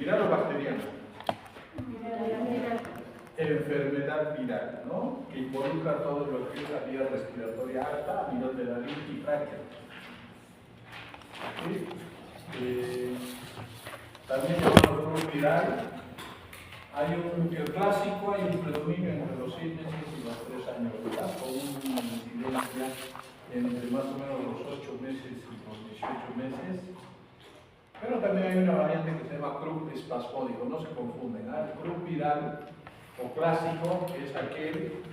¿Viral o bacteriana? Enfermedad viral, ¿no? Que involucra todo lo que es la vía respiratoria alta, a nivel de la laringe y tráquea. ¿Sí? También llamado grupo viral. El clásico hay un predominio entre los 6 meses y los 3 años de edad, con una incidencia entre más o menos los 8 meses y los 18 meses. Pero también hay una variante que se llama croup espasmódico, no se confunden. El croup viral o clásico es aquel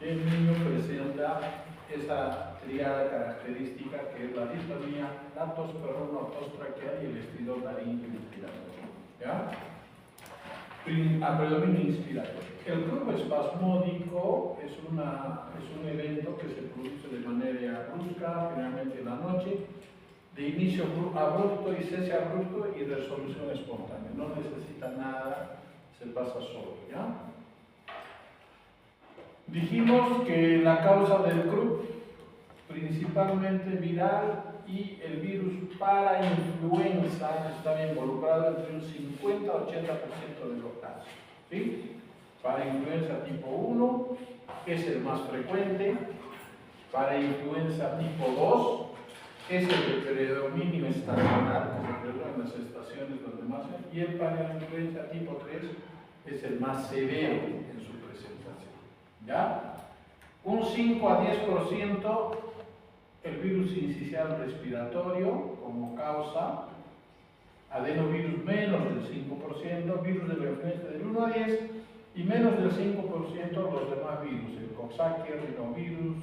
que el niño presenta esa triada característica que es la distonía, la tos, pero no tos traqueal y el estridor laríngeo inspiratorio. ¿Ya? A predominio inspiratorio. El croup espasmódico es un evento que se produce de manera brusca, generalmente en la noche, de inicio abrupto y cese abrupto y resolución espontánea. No necesita nada, se pasa solo, ¿ya? Dijimos que la causa del croup, principalmente viral, y el virus para influenza está involucrado entre un 50 a 80% de los casos, ¿sí? Para influenza tipo 1 es el más frecuente, para influenza tipo 2 es el de predominio estacional, que se predomina en las estaciones donde más hay, y el para influenza tipo 3 es el más severo en su presentación. ¿Ya? Un 5 a 10% el virus incisional respiratorio como causa, adenovirus menos del 5%, virus de la influenza del 1 a 10 y menos del 5% los demás virus, el Coxsackie, rinovirus,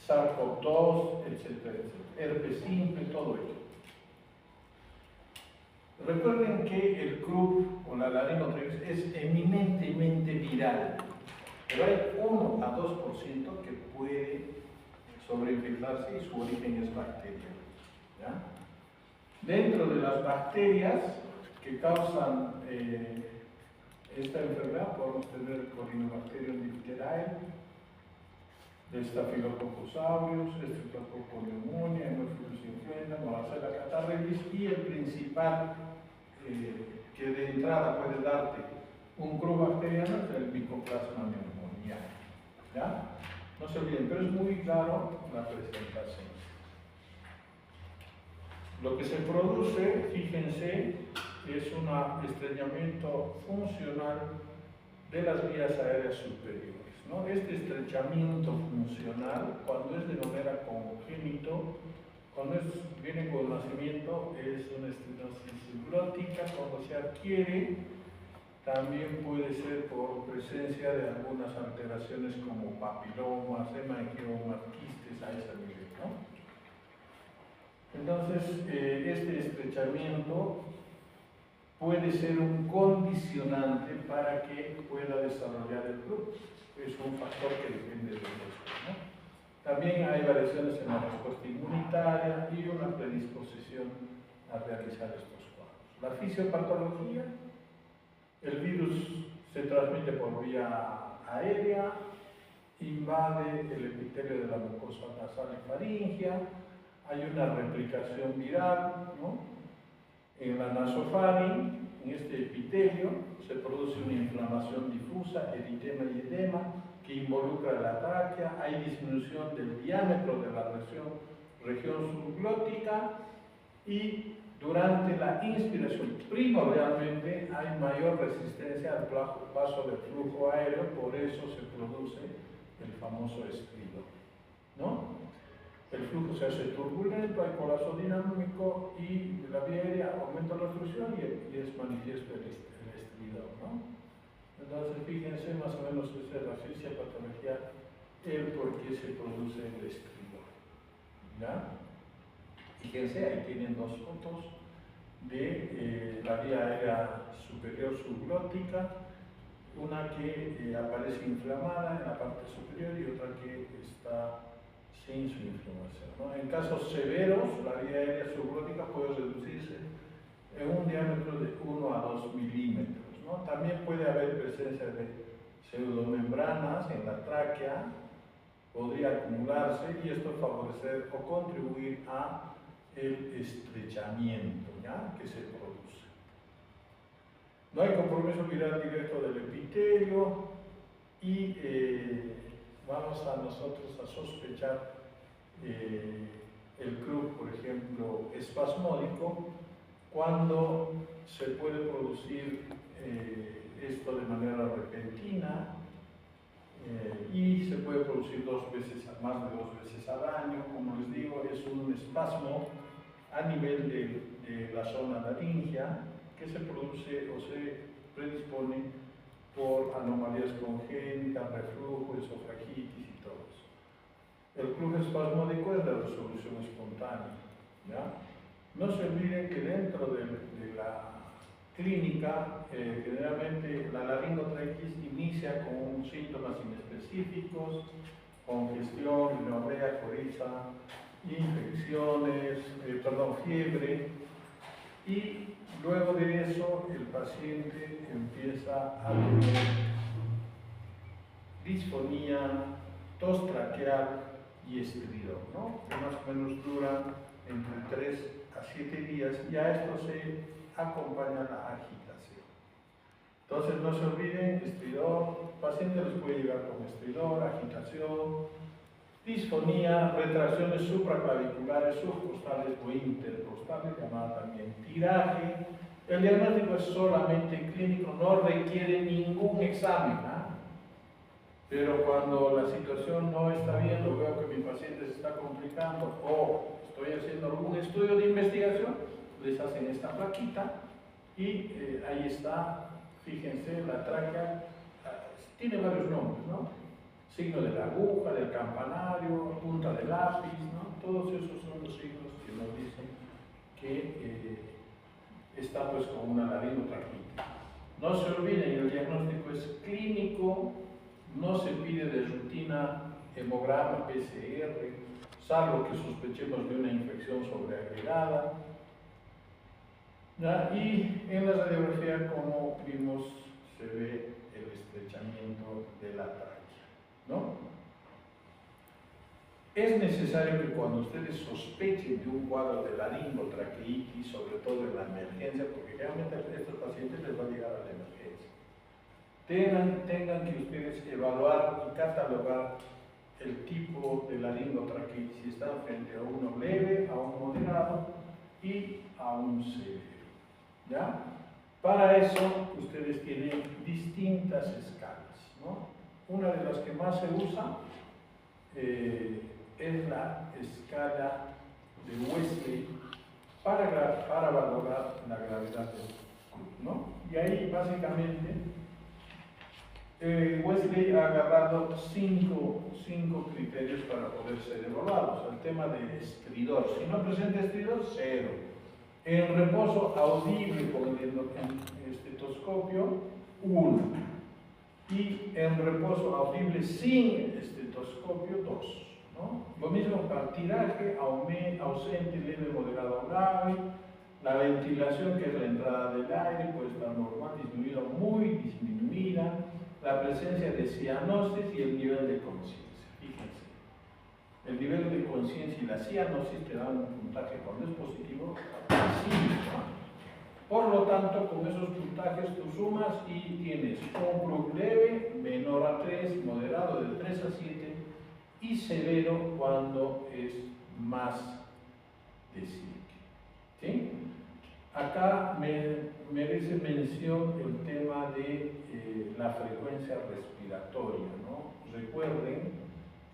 SARS-CoV-2, etcétera, herpes simple, todo ello. Recuerden que el croup o la laringotricus es eminentemente viral, pero hay 1 a 2% que puede sobreinfectarse y su origen es bacteriano. ¿Ya? Dentro de las bacterias que causan esta enfermedad podemos tener Corynebacterium diphtheriae, Staphylococcus aureus, Streptococcus pneumoniae, Haemophilus influenza, Moraxella catarrhalis y el principal que de entrada puede darte un croup bacteriano es el Mycoplasma pneumoniae. ¿Ya? No se olviden, pero es muy claro la presentación. Lo que se produce, fíjense, es un estreñimiento funcional de las vías aéreas superiores, ¿no? Este estrechamiento funcional, cuando es de manera congénito, cuando viene con nacimiento, es una estenosis glótica. Cuando se adquiere, también puede ser por presencia de algunas alteraciones como papilomas, hemangiomas, quistes a ese nivel, ¿no? Entonces, este estrechamiento puede ser un condicionante para que pueda desarrollar el croup. Es un factor que depende de esto, ¿no? También hay variaciones en la respuesta inmunitaria y una predisposición a realizar estos cuadros. La fisiopatología, el virus se transmite por vía aérea, invade el epitelio de la mucosa nasal y faríngea, hay una replicación viral, ¿no? En la nasofaring, en este epitelio, se produce una inflamación difusa, eritema y edema, que involucra la tráquea, hay disminución del diámetro de la región subglótica y durante la inspiración primordialmente hay mayor resistencia al paso del flujo aéreo, por eso se produce el famoso estridor, ¿no? El flujo se hace turbulento, hay colapso dinámico y la vía aérea aumenta la obstrucción y es manifiesto el estridor, ¿no? Entonces, fíjense, más o menos esa es la fisiopatología, el por qué se produce el estridor. ¿Ya? Fíjense, ahí tienen dos fotos de la vía aérea superior subglótica, una que aparece inflamada en la parte superior y otra que está sin su inflamación, ¿no? En casos severos, la vía aérea subglótica puede reducirse en un diámetro de 1 a 2 milímetros, ¿no? También puede haber presencia de pseudomembranas en la tráquea, podría acumularse y esto favorecer o contribuir a el estrechamiento, ¿ya? Que se produce. No hay compromiso viral directo del epitelio y vamos a nosotros a sospechar el club, por ejemplo, espasmódico, cuando se puede producir esto de manera repentina y se puede producir más de dos veces al año. Como les digo, es un espasmo a nivel de la zona laringea que se produce o se predispone por anomalías congénitas, reflujo, esofagitis y todo eso. El club espasmódico es la resolución espontánea, ¿ya? No se olviden que dentro de la clínica, generalmente la laringotraquitis inicia con síntomas inespecíficos, congestión, diarrea, coriza, infecciones, fiebre, y luego de eso el paciente empieza a tener disfonía, tos traqueal y estridor, ¿no? Que más o menos duran entre 3 a 7 días, y a esto se acompaña la agitación. Entonces no se olviden, estridor, paciente les puede llegar con estridor, agitación, disfonía, retracciones supraclaviculares, subcostales o intercostales, llamada también tiraje. El diagnóstico es solamente clínico, no requiere ningún examen, ¿ah? Pero cuando la situación no está bien, o veo que mi paciente se está complicando o estoy haciendo algún estudio de investigación, les hacen esta plaquita y ahí está, fíjense, la tráquea tiene varios nombres, ¿no? Signo de la aguja, del campanario, punta de lápiz, ¿no? Todos esos son los signos que nos dicen que está pues con una laringotraquitis. No se olviden, el diagnóstico es clínico, no se pide de rutina hemograma, PCR, salvo que sospechemos de una infección sobreagregada. ¿Ya? Y en la radiografía, como vimos, se ve el estrechamiento de la tráquea, ¿no? Es necesario que cuando ustedes sospechen de un cuadro de laringotraqueitis, sobre todo en la emergencia, porque realmente a estos pacientes les va a llegar a la emergencia, tengan que ustedes evaluar y catalogar el tipo de laringotraqueitis, si están frente a uno leve, a un moderado y a un severo, ¿ya? Para eso ustedes tienen distintas escalas, ¿no? Una de las que más se usa es la escala de Wesley para valorar la gravedad del club, ¿no? Y ahí básicamente Wesley ha agarrado cinco criterios para poder ser evaluados. El tema de estridor, si no presenta estridor, 0. En reposo audible con el estetoscopio, 1. Y en reposo audible sin estetoscopio, 2. ¿no? Lo mismo para tiraje, ausente, leve, moderado, grave. La ventilación, que es la entrada del aire, puede estar normal, disminuida o muy disminuida. La presencia de cianosis y el nivel de conciencia. Fíjense, el nivel de conciencia y la cianosis te dan un puntaje cuando es positivo, sí, ¿no? Por lo tanto, con esos puntajes tú sumas y tienes un club leve, menor a 3, moderado de 3 a 7 y severo cuando es más de 7. ¿Sí? Acá merece mención el tema de la frecuencia respiratoria, ¿no? Recuerden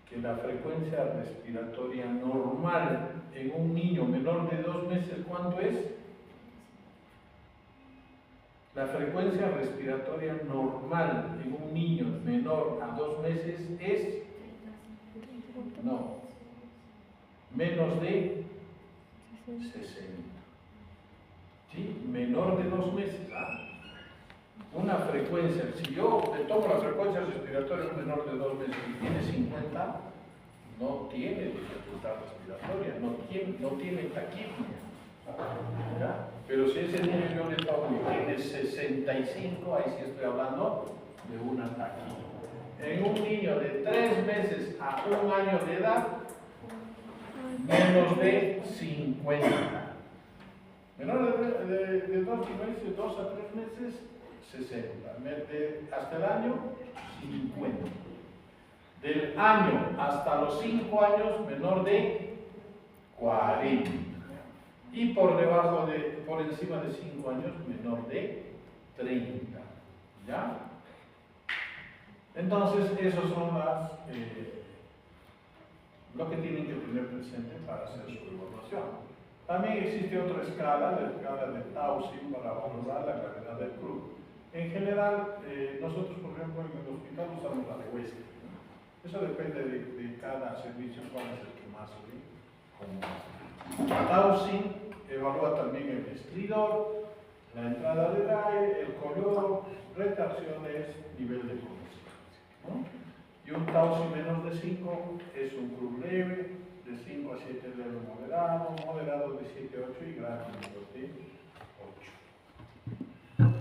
que la frecuencia respiratoria normal en un niño menor de 2 meses, ¿cuánto es? La frecuencia respiratoria normal en un niño menor a 2 meses es, no, menos de 60. ¿Sí? Menor de 2 meses. ¿Ah? Una frecuencia, si yo le tomo la frecuencia respiratoria a un menor de 2 meses y tiene 50, no tiene dificultad respiratoria, no tiene taquipnea. ¿Ya? Pero si ese niño yo le tomo y tiene 65, ahí sí estoy hablando de una taquipnea. En un niño de 3 meses a 1 año de edad, menos de 50. Menor de 2 a 3 meses, 60. Hasta el año, 50. Del año hasta los 5 años, menor de 40. Y por encima de 5 años, menor de 30. ¿Ya? Entonces, esos son lo que tienen que tener presente para hacer su evaluación. También existe otra escala, la escala de Taussig, para valorar la gravedad del club. En general, nosotros, por ejemplo, en el hospital usamos la de West. Eso depende de cada servicio, cuál es el que más se Taussig evalúa también el estridor, la entrada del aire, el color, retracciones, nivel de condensación, ¿no? Y un Taussig menos de 5 es un club leve, de 5 a 7 leve moderado, moderado de 7 a 8 y grave de 8.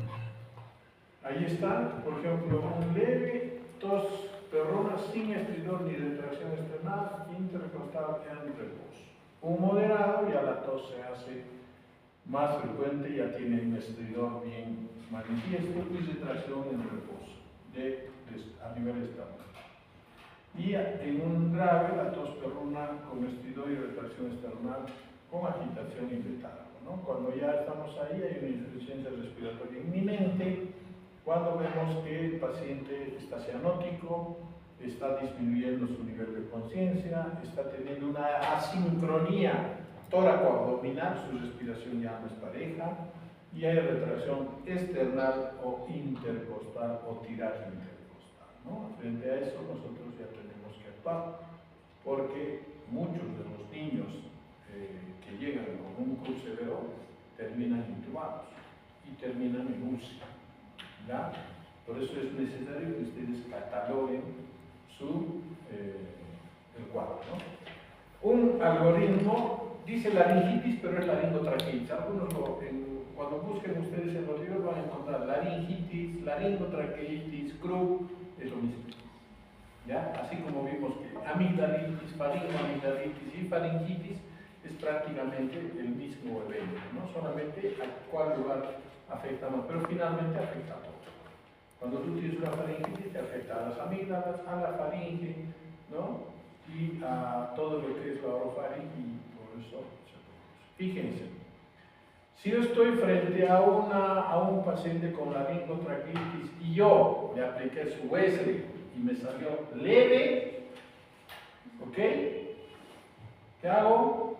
Ahí está, por ejemplo, un leve, tos perrona sin estridor ni retracción externa, intercostal en reposo. Un moderado, ya la tos se hace más frecuente, ya tiene un estridor bien manifiesto y retracción en reposo, a nivel estándar. Y en un grave, la tos perruna con estridor y retracción external con agitación y letargo, ¿no? Cuando ya estamos ahí, hay una insuficiencia respiratoria inminente, cuando vemos que el paciente está cianótico, está disminuyendo su nivel de conciencia, está teniendo una asincronía tóraco-abdominal, su respiración ya no es pareja, y hay retracción external o intercostal o tiraje intercostal, ¿no? Frente a eso, nosotros ya tenemos que actuar, porque muchos de los niños que llegan con un club severo terminan intubados y terminan en UCI, ¿ya? Por eso es necesario que ustedes cataloguen el cuadro, ¿no? Un algoritmo dice laringitis, pero es laringotraqueitis. Algunos cuando busquen ustedes en los libros van a encontrar laringitis, laringotraqueitis, CRUB, es lo mismo. ¿Ya? Así como vimos que amigdalitis, faringoamigdalitis y faringitis es prácticamente el mismo evento, ¿no? Solamente a cuál lugar afecta más, pero finalmente afecta a todos. Cuando tú tienes una faringitis, te afecta a las amígdalas, a la faringe, ¿no? Y a todo lo que es la orofaringe, y por eso se produce. Fíjense, si yo estoy frente a un paciente con laringotraqueitis y yo le apliqué su Wesley y me salió leve, ¿ok? ¿Qué hago?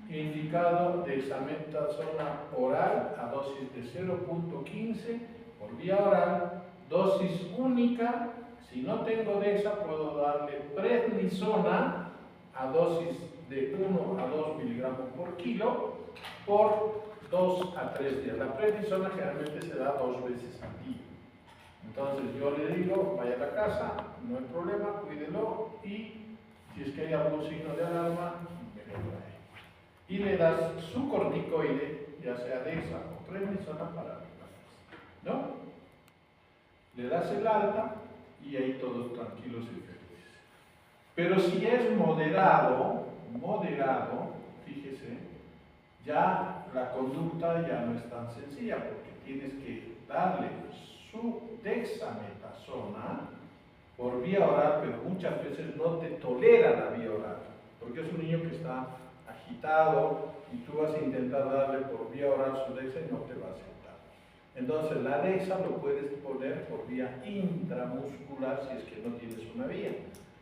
Indicado dexametasona oral a dosis de 0.15 por vía oral, dosis única. Si no tengo dexa, puedo darle prednisona a dosis de 1 a 2 miligramos por kilo por 2 a 3 días. La prednisona generalmente se da 2 veces al día. Entonces yo le digo, vaya a la casa, no hay problema, cuídelo, y si es que hay algún signo de alarma, me lo trae. Y le das su corticoide, ya sea dexa o prednisona, para ¿no? Le das el alta y ahí todos tranquilos y felices. Pero si es moderado, fíjese, ya la conducta ya no es tan sencilla, porque tienes que darle su dexametasona por vía oral, pero muchas veces no te tolera la vía oral, porque es un niño que está agitado y tú vas a intentar darle por vía oral su dexa y no te va a aceptar. Entonces la dexa lo puedes poner por vía intramuscular si es que no tienes una vía.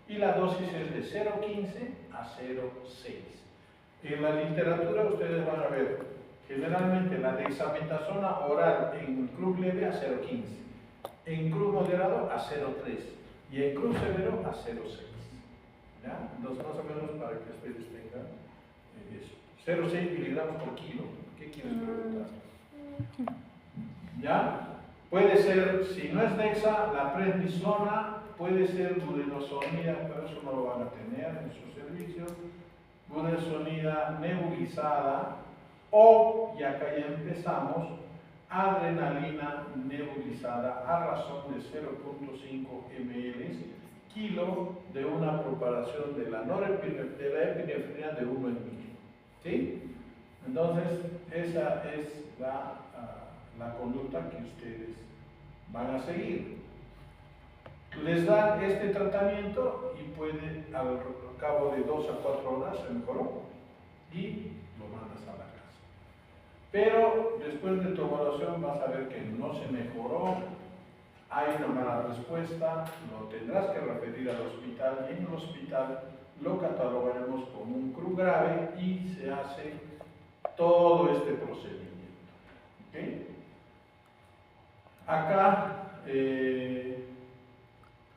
Y la dosis es de 0.15 a 0.6. En la literatura ustedes van a ver generalmente la dexametasona oral en club leve a 0.15, en club moderado a 0.3 y en club severo a 0.6. ¿Ya? Entonces más o menos para que ustedes tengan eso. 0.6 miligramos por kilo. ¿Qué quieres preguntar? ¿Ya? Puede ser, si no es dexa, la prednisona, puede ser budesonida, pero eso no lo van a tener en su servicio. Budesonida nebulizada, o, y acá ya empezamos, adrenalina nebulizada a razón de 0.5 ml kilo de una preparación de la epinefrina de 1 en 1000. ¿Sí? Entonces, esa es la conducta que ustedes van a seguir. Les dan este tratamiento y puede, al cabo de 2 a 4 horas, se mejoró y lo mandas a la casa. Pero después de tu evaluación vas a ver que no se mejoró, hay una mala respuesta, lo tendrás que referir al hospital y en el hospital lo catalogaremos como un CRU grave y se hace todo este procedimiento. ¿Okay? Acá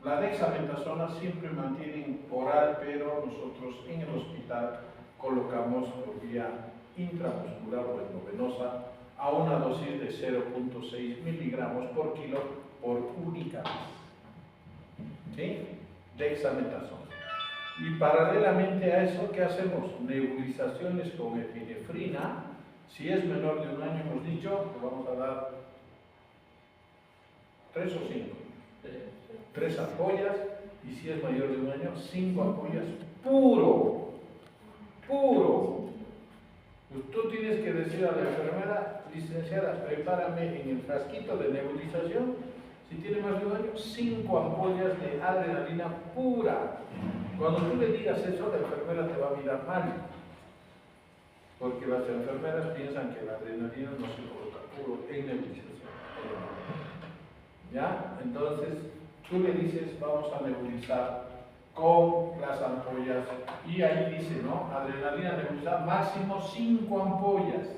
la dexametasona siempre mantienen oral, pero nosotros en el hospital colocamos por vía intramuscular o endovenosa a una dosis de 0.6 miligramos por kilo por única vez. ¿Sí? Dexametasona. Y paralelamente a eso, ¿qué hacemos? Nebulizaciones con epinefrina. Si es menor de 1 año, hemos dicho, le vamos a dar 3 o 5. 3 ampollas, y si es mayor de 1 año, 5 ampollas puro. Pues tú tienes que decir a la enfermera, licenciada, prepárame en el frasquito de nebulización, si tiene más de 1 año, 5 ampollas de adrenalina pura. Cuando tú le digas eso, la enfermera te va a mirar mal, porque las enfermeras piensan que la adrenalina no se coloca puro en nebulización. ¿Ya? Entonces, tú le dices, vamos a nebulizar con las ampollas, y ahí dice, ¿no? Adrenalina nebulizada, máximo 5 ampollas.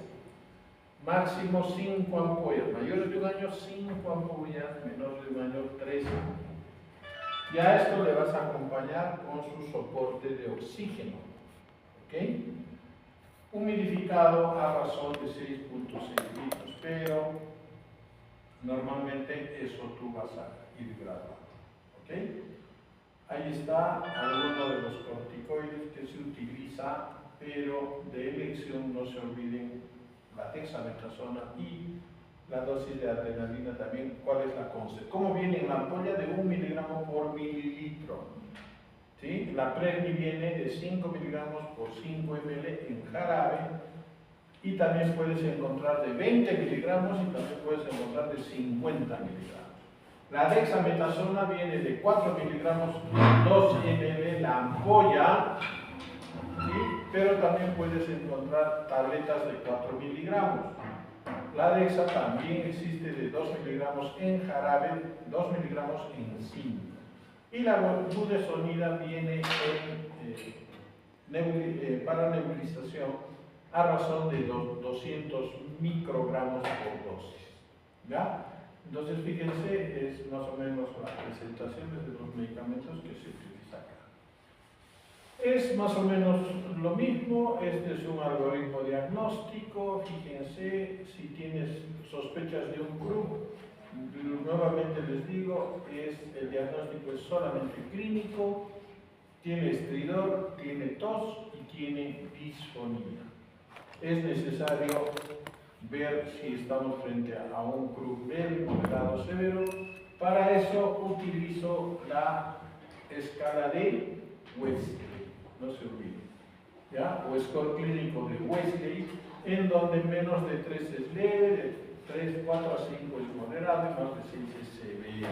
Máximo 5 ampollas. Mayores de 1 año, 5 ampollas. Menores de 1 año, 3 ampollas. Y a esto le vas a acompañar con su soporte de oxígeno. ¿Ok? Humidificado a razón de 6.6 litros, pero normalmente eso tú vas a ir graduando. ¿Ok? Ahí está alguno de los corticoides que se utiliza, pero de elección no se olviden la dexametasona y la dosis de adrenalina también. ¿Cuál es la concepción? ¿Cómo viene en la ampolla? De 1 miligramo por mililitro. ¿Sí? La Prevni viene de 5 miligramos por 5 ml en jarabe, y también puedes encontrar de 20 miligramos y también puedes encontrar de 50 miligramos. La dexametasona viene de 4 miligramos, 2 ml la ampolla, ¿sí? Pero también puedes encontrar tabletas de 4 miligramos. La dexa también existe de 2 miligramos en jarabe, 2 miligramos en zinc. Y la budesonida viene para nebulización a razón de 200 microgramos por dosis. ¿Ya? Entonces, fíjense, es más o menos las presentaciones de los medicamentos que se utiliza acá. Es más o menos lo mismo. Este es un algoritmo diagnóstico. Fíjense, si tienes sospechas de un CRU, nuevamente les digo, el diagnóstico es solamente clínico, tiene estridor, tiene tos y tiene disfonía. Es necesario ver si estamos frente a un CRU leve, moderado, severo. Para eso utilizo la escala de Wesley, no se olvide, ¿ya? O score clínico de Wesley, en donde menos de 3 es leve, de 3, 4 a 5 es moderado y más de 6 es severo.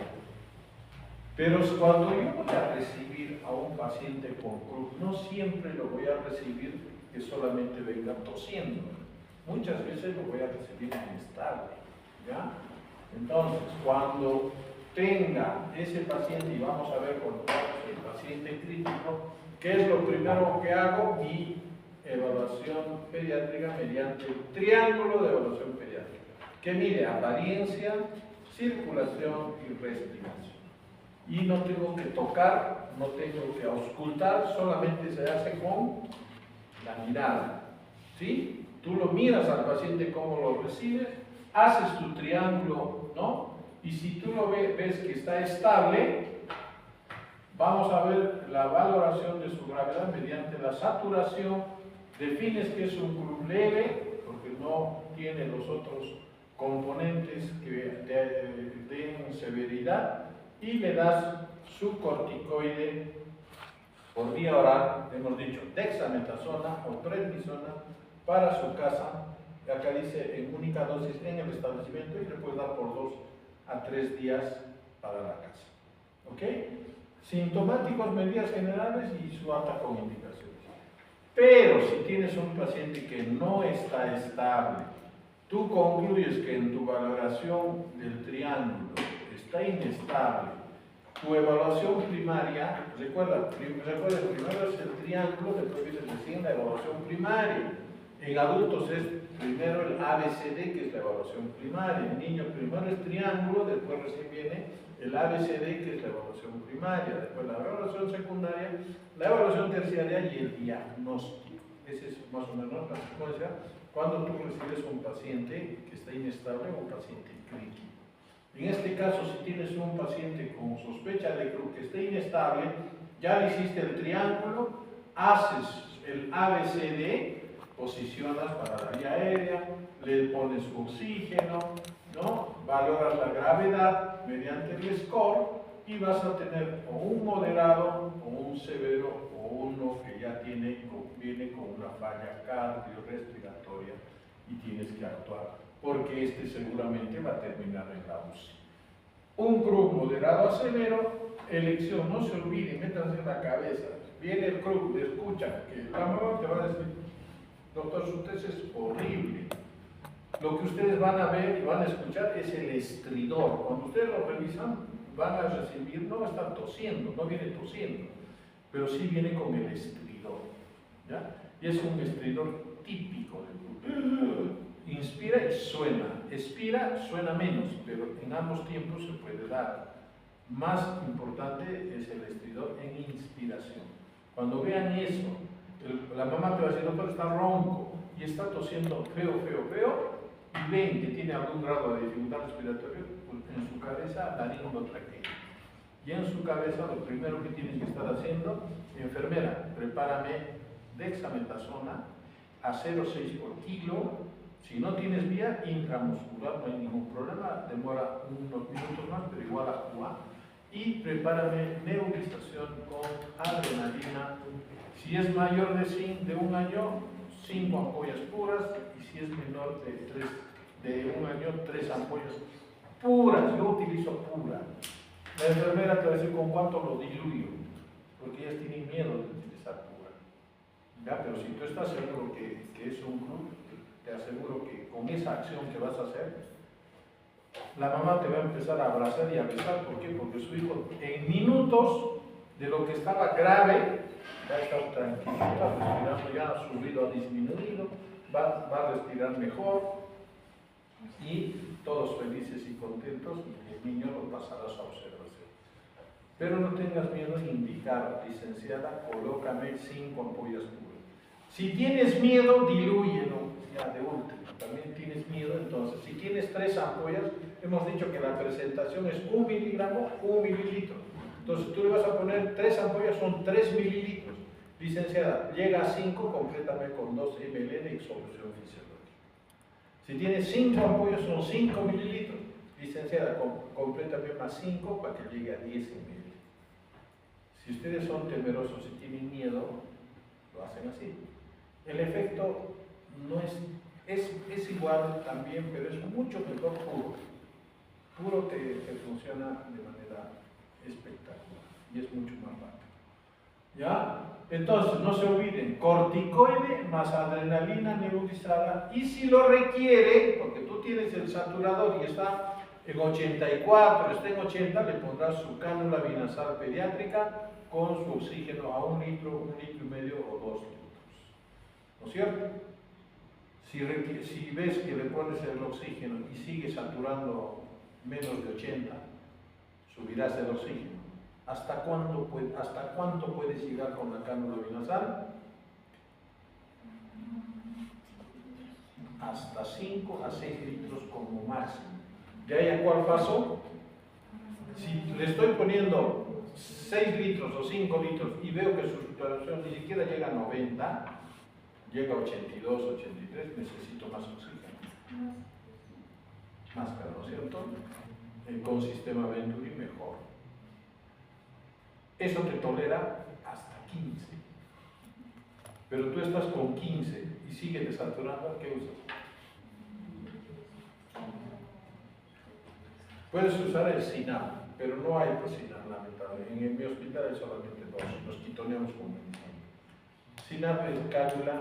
Pero cuando yo voy a recibir a un paciente con CRU, no siempre lo voy a recibir que solamente venga tosiendo. Muchas veces lo voy a recibir inestable, ¿ya? Entonces, cuando tenga ese paciente, y vamos a ver cuando veamos el paciente crítico, ¿qué es lo primero que hago? Mi evaluación pediátrica mediante el triángulo de evaluación pediátrica, que mide apariencia, circulación y respiración. Y no tengo que tocar, no tengo que auscultar, solamente se hace con la mirada, ¿sí? Tú lo miras al paciente cómo lo recibes, haces tu triángulo, ¿no? Y si tú lo ves que está estable, vamos a ver la valoración de su gravedad mediante la saturación. Defines que es un CRU leve, porque no tiene los otros componentes que den severidad, y le das su corticoide por vía oral, hemos dicho dexametasona o prednisona, para su casa acá dice en única dosis en el establecimiento y le puedes dar por 2 a 3 días para la casa. ¿Ok? Sintomáticos, medidas generales y su alta con indicaciones. Pero si tienes un paciente que no está estable, tú concluyes que en tu valoración del triángulo está inestable, tu evaluación primaria, recuerda primero es el triángulo, después viene recién la evaluación primaria. En adultos es primero el ABCD, que es la evaluación primaria. En niños primero es triángulo, después recién viene el ABCD, que es la evaluación primaria. Después la evaluación secundaria, la evaluación terciaria y el diagnóstico. Esa es más o menos la secuencia cuando tú recibes un paciente que está inestable o un paciente crítico. En este caso, si tienes un paciente con sospecha de que esté inestable, ya le hiciste el triángulo, haces el ABCD, posicionas para la vía aérea, le pones oxígeno, ¿no? Valoras la gravedad mediante el score y vas a tener o un moderado o un severo o uno que ya viene con una falla cardiorrespiratoria y tienes que actuar, porque este seguramente va a terminar en la UCI. Un CRUB moderado a severo, elección, no se olviden, métanse en la cabeza. Viene el CRUB, le escuchan, que la mamá te va a decir, doctor, su tesis es horrible. Lo que ustedes van a ver y van a escuchar es el estridor. Cuando ustedes lo revisan, van a recibir, no va a estar tosiendo, no viene tosiendo, pero sí viene con el estridor, ¿ya? Y es un estridor típico del CRUB. Inspira y suena, expira, suena menos, pero en ambos tiempos se puede dar. Más importante es el estridor en inspiración. Cuando vean eso, la mamá te va a decir, doctor, está ronco y está tosiendo feo, y ven que tiene algún grado de dificultad respiratoria, pues en su cabeza laringotraquea. Y en su cabeza lo primero que tienes que estar haciendo, enfermera, prepárame dexametasona a 0,6 por kilo. Si no tienes vía intramuscular, no hay ningún problema, demora unos minutos más, pero igual actúa. Y prepárame nebulización con adrenalina. Si es mayor de 1 año, 5 ampollas puras, y si es menor de 1 año, 3 ampollas puras. Yo utilizo pura. La enfermera te va a decir con cuánto lo diluyo, porque ellas tienen miedo de utilizar pura. ¿Ya? Pero si tú estás seguro que es un CRUB, te aseguro que con esa acción que vas a hacer, la mamá te va a empezar a abrazar y a besar. ¿Por qué? Porque su hijo, en minutos de lo que estaba grave, ya está tranquilo, está respirando, ya su ruido ha disminuido, va a respirar mejor y todos felices y contentos, y el niño lo pasará a su observación. Pero no tengas miedo en indicar, licenciada, colócame 5 ampollas puras. Si tienes miedo, dilúyelo, ya de último. También tienes miedo, entonces, si tienes 3 ampollas, hemos dicho que la presentación es 1 miligramo, 1 mililitro. Entonces tú le vas a poner 3 ampollas, son 3 mililitros. Licenciada, llega a 5, complétame con 2 ml de solución fisiológica. Si tienes 5 ampollas, son 5 mililitros. Licenciada, complétame más 5 para que llegue a 10 ml. Si ustedes son temerosos y tienen miedo, lo hacen así. El efecto no es igual también, pero es mucho mejor puro. Puro te funciona de manera espectacular y es mucho más rápido. ¿Ya? Entonces, no se olviden, corticoide más adrenalina nebulizada, y si lo requiere, porque tú tienes el saturador y está en 84, está en 80, le pondrás su cánula binasal pediátrica con su oxígeno a 1 litro, 1,5 litros o 2 litros. ¿No es cierto? Si ves que le pones el oxígeno y sigue saturando menos de 80, subirás el oxígeno. ¿Hasta cuánto puedes llegar con la cánula binasal? Hasta 5 a 6 litros como máximo. ¿De ahí a cuál paso? Si le estoy poniendo 6 litros o 5 litros y veo que su saturación ni siquiera llega a 90, llega a 82, 83, necesito más oxígeno. Más caro, ¿no es cierto? Con sistema Venturi mejor. Eso te tolera hasta 15. Pero tú estás con 15 y sigues desaturando, ¿qué usas? Puedes usar el SINAP, pero no hay SINAP, lamentablemente. En mi hospital hay solamente dos, nos quitoneamos con medicina. SINAP es cánula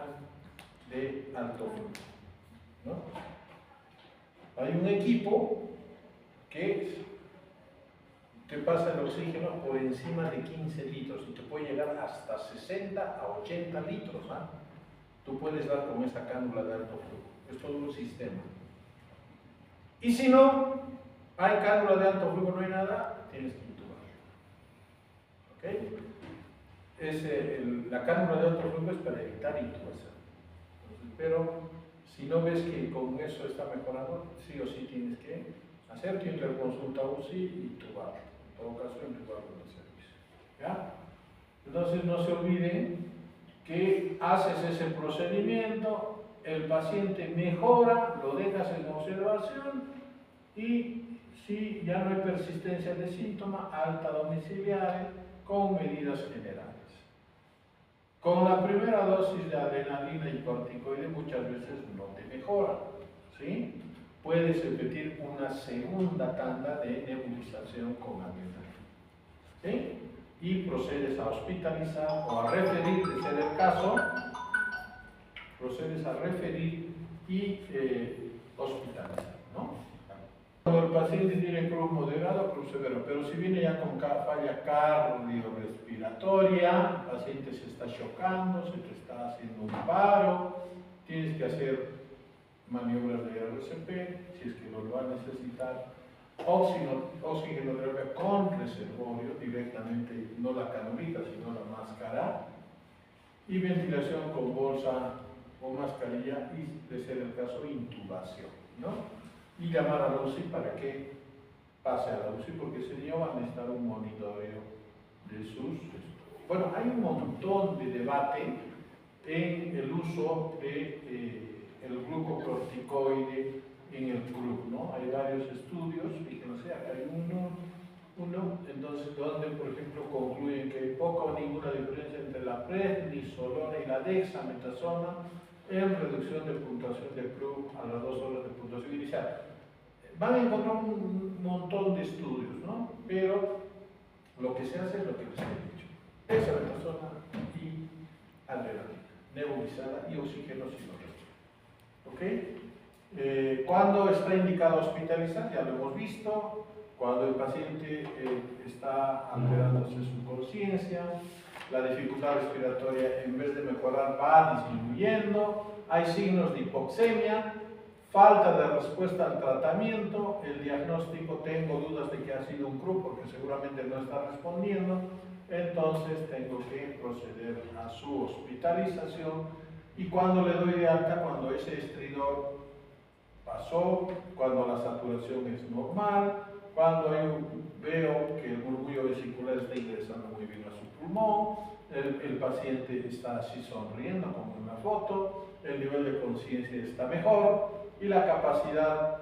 de alto flujo, ¿no? Hay un equipo que te pasa el oxígeno por encima de 15 litros y te puede llegar hasta 60 a 80 litros. ¿Ah? Tú puedes dar con esa cánula de alto flujo. Es todo un sistema. Y si no hay cánula de alto flujo, no hay nada, tienes que intubar. ¿Ok? La cánula de alto flujo es para evitar intubación. Pero si no ves que con eso está mejorando, sí o sí tienes que hacer tu interconsulta UCI y intubar. En todo caso, intubar con el servicio. ¿Ya? Entonces no se olviden que haces ese procedimiento, el paciente mejora, lo dejas en observación y si ya no hay persistencia de síntoma, alta domiciliaria con medidas generales. Con la primera dosis de adrenalina y corticoide muchas veces no te mejora, ¿sí? Puedes repetir una segunda tanda de nebulización con adrenalina, ¿sí? Y procedes a hospitalizar o a referir, de ser el caso, procedes a referir y hospitalizar, ¿no? Cuando el paciente tiene cruz moderada o cruz severa, pero si viene ya con falla cardiorrespiratoria, el paciente se está chocando, se te está haciendo un paro, tienes que hacer maniobras de RCP, si es que lo va a necesitar, oxigenoterapia con reservorio, directamente, no la canulita, sino la máscara, y ventilación con bolsa o mascarilla, y de ser el caso, intubación, ¿no? Y llamar a la UCI para que pase a la UCI, porque ese niño va a necesitar un monitoreo de sus... Bueno, hay un montón de debate en el uso de el glucocorticoide en el CRUB, ¿no? Hay varios estudios, fíjense, acá hay uno, entonces, donde, por ejemplo, concluyen que hay poca o ninguna diferencia entre la prednisolona y la dexametasona en reducción de puntuación de CRUB a las 2 horas de puntuación inicial. Van a encontrar un montón de estudios, ¿no? Pero lo que se hace es lo que les he dicho. Dexametasona y adrenalina, nebulizada y oxígeno sinológico. ¿Ok? Cuando está indicado hospitalizar, ya lo hemos visto. Cuando el paciente está alterándose su conciencia, la dificultad respiratoria en vez de mejorar va disminuyendo, hay signos de hipoxemia, falta de respuesta al tratamiento, el diagnóstico, tengo dudas de que ha sido un CRUB porque seguramente no está respondiendo, entonces tengo que proceder a su hospitalización y cuando le doy de alta, cuando ese estridor pasó, cuando la saturación es normal, cuando yo veo que el murmullo vesicular está ingresando muy bien a su pulmón, el paciente está así sonriendo como en la foto, el nivel de conciencia está mejor y la capacidad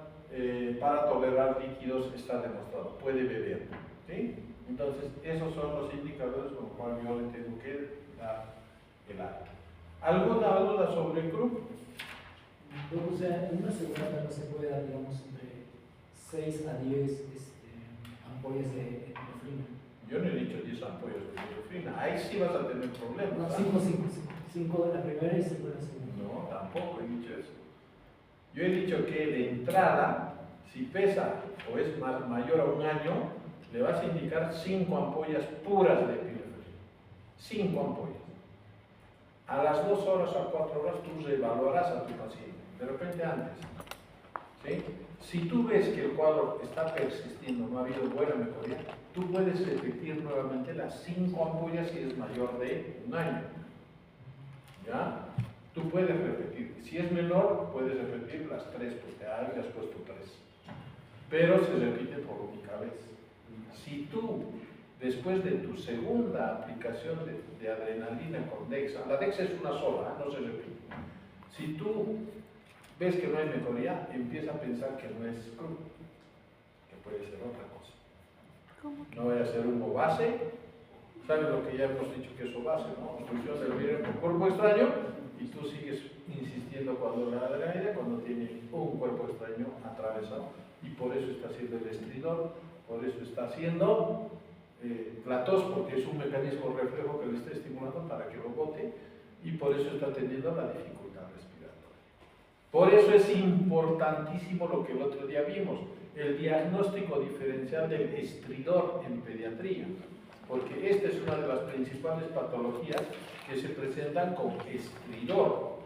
para tolerar líquidos está demostrado, puede beber. ¿Sí? Entonces, esos son los indicadores con los cuales yo le tengo que dar el alta. ¿Alguna duda sobre el CRUB? O sea, en una segunda tanda se puede dar, digamos, entre 6 a 10 ampollas de epinefrina. Yo no he dicho 10 ampollas de epinefrina, ahí sí vas a tener problemas. No, 5 de la primera y 5 de la segunda. No, tampoco he dicho eso. Yo he dicho que de entrada, si pesa o es mayor a 1 año, le vas a indicar 5 ampollas puras de epinefrina. 5 ampollas. A las 2 horas a 4 horas tú reevaluarás a tu paciente. De repente antes, ¿sí? Si tú ves que el cuadro está persistiendo, no ha habido buena mejoría, tú puedes repetir nuevamente las 5 ampollas si es mayor de 1 año. ¿Ya? Tú puedes repetir. Si es menor, puedes repetir las 3, porque ahí has puesto 3. Pero se repite por única vez. Si tú, después de tu segunda aplicación de adrenalina con Dexa, la Dexa es una sola, no se repite. Si tú ves que no hay mejoría, empieza a pensar que no es CRUB, que puede ser otra cosa. No vaya a ser humo base, ¿sabes lo que ya hemos dicho que es base, ¿no? Obstrucción del vidrio por cuerpo extraño, y tú sigues insistiendo cuando la aire, cuando tiene un cuerpo extraño atravesado, y por eso está haciendo el estridor, por eso está haciendo la tos, porque es un mecanismo reflejo que le está estimulando para que lo bote, y por eso está teniendo la dificultad respiratoria. Por eso es importantísimo lo que el otro día vimos, el diagnóstico diferencial del estridor en pediatría, porque esta es una de las principales patologías que se presentan con estridor.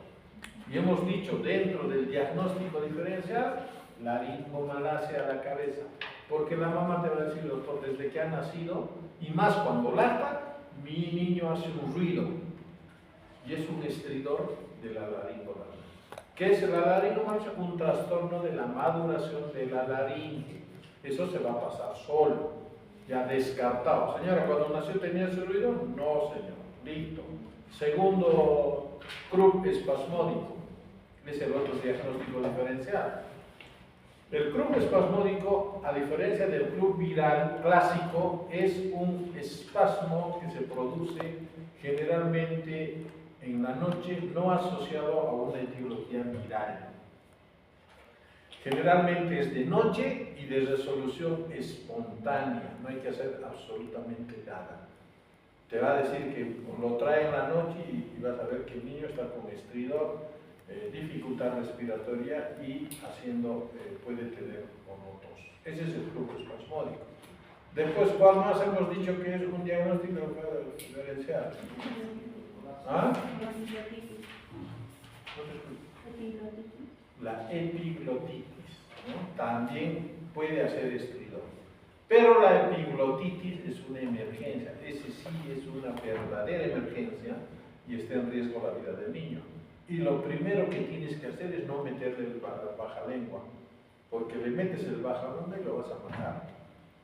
Y hemos dicho, dentro del diagnóstico diferencial, laringomalacia a la cabeza, porque la mamá te va a decir, doctor, desde que ha nacido, y más cuando lata, mi niño hace un ruido, y es un estridor de la laringomalacia. ¿Qué es la laringomalacia? Un trastorno de la maduración de la laringe. Eso se va a pasar solo, ya descartado. Señora, cuando nació tenía ese ruido, no señor, listo. Segundo, Krupp espasmódico, es el otro diagnóstico diferencial. El Krupp espasmódico, a diferencia del Krupp viral clásico, es un espasmo que se produce generalmente en la noche, no asociado a una etiología viral. Generalmente es de noche y de resolución espontánea, no hay que hacer absolutamente nada. Te va a decir que lo trae en la noche y vas a ver que el niño está con estridor, dificultad respiratoria y puede tener o no tos. Ese es el flujo espasmódico. Después, ¿cuál más hemos dicho que es un diagnóstico diferencial? ¿Ah? La epiglotitis, ¿no? También puede hacer estridor. Pero la epiglotitis es una emergencia, ese sí es una verdadera emergencia y está en riesgo la vida del niño. Y lo primero que tienes que hacer es no meterle el baja lengua, porque le metes el baja lengua y lo vas a matar.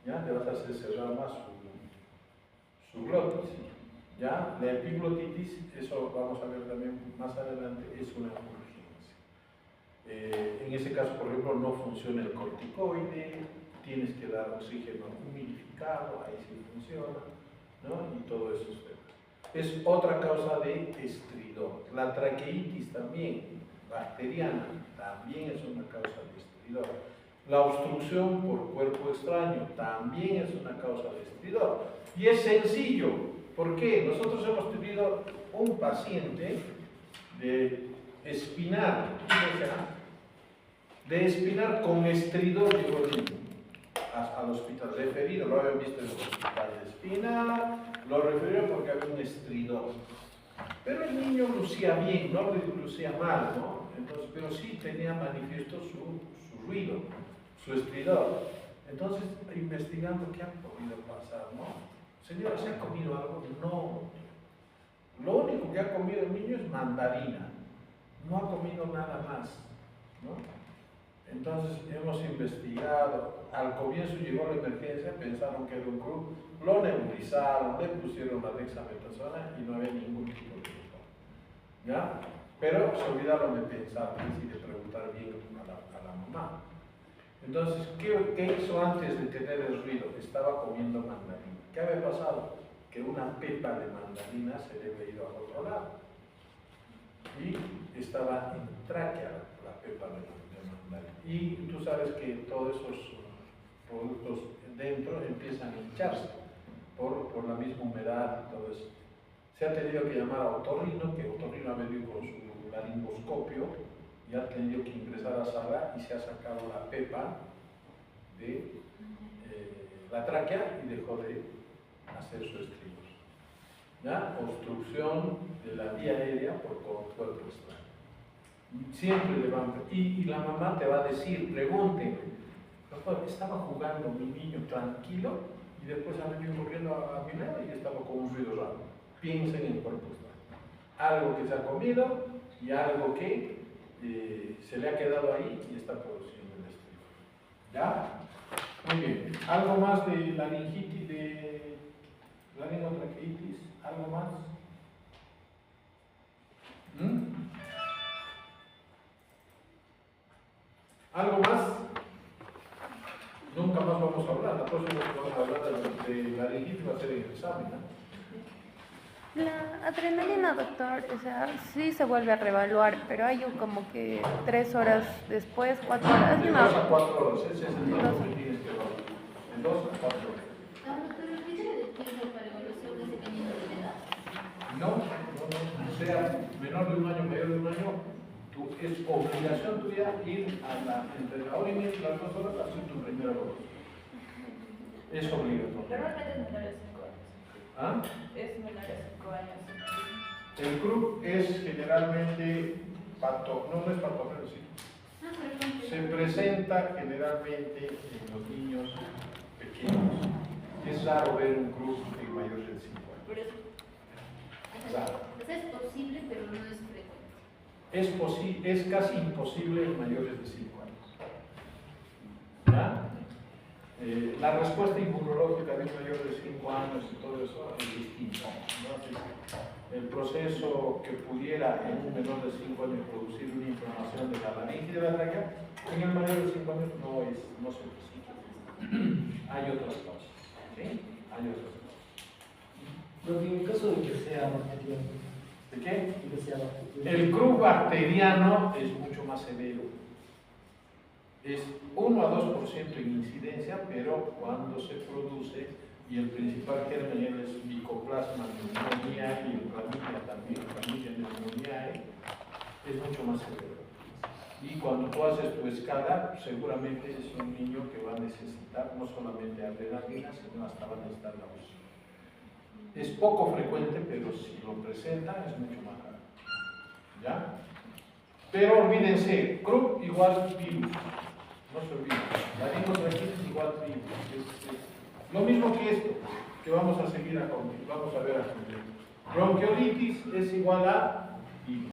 ¿Ya? Le vas a hacer cerrar más su glotis. ¿Ya? La epiglotitis, eso vamos a ver también más adelante, es una urgencia. En ese caso, por ejemplo, no funciona el corticoide, tienes que dar oxígeno humidificado, ahí sí funciona, ¿no? Y todo eso es otra causa de estridor. La traqueitis también, bacteriana, también es una causa de estridor. La obstrucción por cuerpo extraño también es una causa de estridor. Y es sencillo. ¿Por qué? Nosotros hemos tenido un paciente de espinar, con estridor, llegó el niño al hospital referido, lo habían visto en el hospital de Espinar, lo refirieron porque había un estridor. Pero el niño lucía bien, no lucía mal, ¿no? Entonces, pero sí tenía manifiesto su ruido, su estridor. Entonces, investigando qué ha podido pasar, ¿no? Señora, ¿se ha comido algo? No. Lo único que ha comido el niño es mandarina. No ha comido nada más, ¿no? Entonces hemos investigado, al comienzo llegó la emergencia, pensaron que era un Krupp, lo nebulizaron, le pusieron la dexametasona y no había ningún tipo de problema. ¿Ya? Pero se olvidaron de pensar y de preguntar bien a la mamá. Entonces, ¿qué hizo antes de tener el ruido? Estaba comiendo mandarina. ¿Qué había pasado? Que una pepa de mandarina se le había ido al otro lado. Y estaba en tráquea la pepa de mandarina. Y tú sabes que todos esos productos dentro empiezan a hincharse por la misma humedad y todo eso. Se ha tenido que llamar a otorrino, que otorrino ha venido con su laringoscopio y ha tenido que ingresar a sala y se ha sacado la pepa de la tráquea y dejó de hacer su estridor. ¿Ya? Obstrucción de la vía aérea por cuerpo extraño. Siempre le van y la mamá te va a decir, pregúntenle, doctor, estaba jugando mi niño tranquilo y después ha venido corriendo a mi lado y estaba con un ruido raro. Piensen en el cuerpo extraño. Algo que se ha comido y algo que se le ha quedado ahí y está produciendo el estridor. ¿Ya? Muy bien. ¿Algo más de laringitis, de laringotraqueitis? ¿Algo más? ¿Algo más? Nunca más vamos a hablar. La próxima vez que vamos a hablar de laringitis va a ser en el examen, ¿no? La adrenalina, doctor, o sea, sí se vuelve a reevaluar, pero hay como que 3 horas después, 4 horas, De y 2 a una... 4 horas, ese es el tiempo que tienes que evaluar. De 2 a 4 horas. Ahora, pero el criterio de tiempo para evaluación es dependiendo de la edad. No, sea menor de un año, mayor de un año, es obligación tuya ir entre la hora y media y las 2 horas a hacer tu primera evaluación. Es obligatorio. Normalmente es menor de 5 años. ¿Ah? Es menor de 5 años. El CRUP es generalmente no es patógeno, sí. Se presenta generalmente en los niños pequeños. Es raro ver un CRUP de mayores de 5 años. Por eso. Raro. O sea, es posible, pero no es frecuente. Es casi imposible en mayores de 5 años. ¿Ya? La respuesta inmunológica de un mayor de 5 años y todo eso es distinta, ¿no? El proceso que pudiera en un menor de 5 años producir una inflamación de la laringe y de la tráquea, en el mayor de 5 años no se presenta. Hay otras cosas, ¿sí? Hay otras cosas. Pero en el caso de que sea bacteriano, ¿De qué? de que sea bacteriano. El CRUP bacteriano es mucho más severo. Es 1 a 2% en incidencia, pero cuando se produce, y el principal germen es Mycoplasma pneumoniae y el Chlamydia también, Chlamydia pneumoniae, es mucho más severo. Y cuando tú haces tu escala, seguramente es un niño que va a necesitar no solamente adrenalina, sino hasta va a necesitar la UCI. Es poco frecuente, pero si lo presenta es mucho más raro. ¿Ya? Pero olvídense, CRUP igual virus. No se olviden. La lingotranquina es igual virus. Lo mismo que esto, que vamos a seguir vamos a ver a continuación. Bronquiolitis es igual a virus.